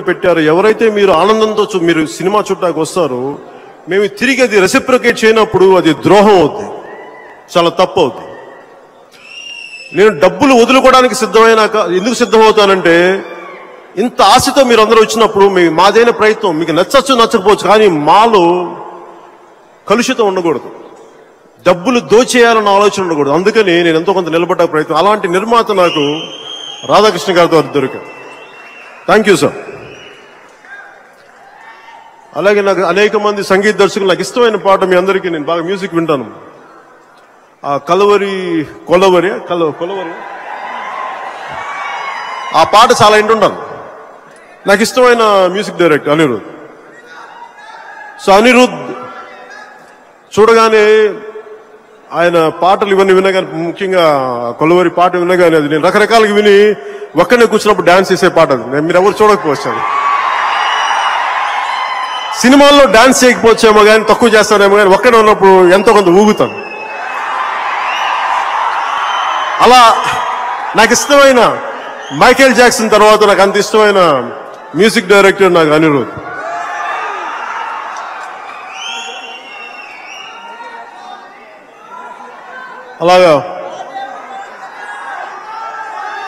పెట్టారు. ఎవరైతే మీరు ఆనందంతో మీరు సినిమా చూడడానికి వస్తారో మేము తిరిగి అది రెసిప్రొకేట్ చేయనప్పుడు అది ద్రోహం అవుతుంది, చాలా తప్పు అవుతుంది. నేను డబ్బులు వదులుకోవడానికి సిద్ధమైనాక ఎందుకు సిద్ధమవుతానంటే, ఇంత ఆశతో మీరు అందరూ వచ్చినప్పుడు మాదైన ప్రయత్నం మీకు నచ్చచ్చు నచ్చకపోవచ్చు, కానీ మాలో కలుషితం ఉండకూడదు, డబ్బులు దోచేయాలన్న ఆలోచన ఉండకూడదు. అందుకని నేను ఎంతో కొంత నిలబడ్డ ప్రయత్నం. అలాంటి నిర్మాత నాకు రాధాకృష్ణ గారితో దొరికారు. Thank you sir. అలాగే నాకు అనేక మంది సంగీత దర్శకులు, నాకు ఇష్టమైన పాట మీ అందరికీ, నేను బాగా మ్యూజిక్ వింటాను, ఆ కొలవరి ఆ పాట చాలా వింటుంటాను. నాకు ఇష్టమైన music director Anirudh. So Anirudh చూడగానే ఆయన పాటలు ఇవన్నీ వినగానే, ముఖ్యంగా కొలవరి పాట వినగానే అది నేను రకరకాలుగా విని ఒక్కనే కూర్చున్నప్పుడు డాన్స్ చేసే పాట అది. మీరు ఎవరు చూడకపోవచ్చు, సినిమాల్లో డాన్స్ చేయకపోవచ్చేమో కానీ, తక్కువ చేస్తానేమో కానీ, ఒక్కడే ఉన్నప్పుడు ఎంతో కొంత ఊగుతాను. అలా నాకు ఇష్టమైన మైకేల్ జాక్సన్ తర్వాత నాకు అంత ఇష్టమైన మ్యూజిక్ డైరెక్టర్ నాకు అనిరుద్. అలాగా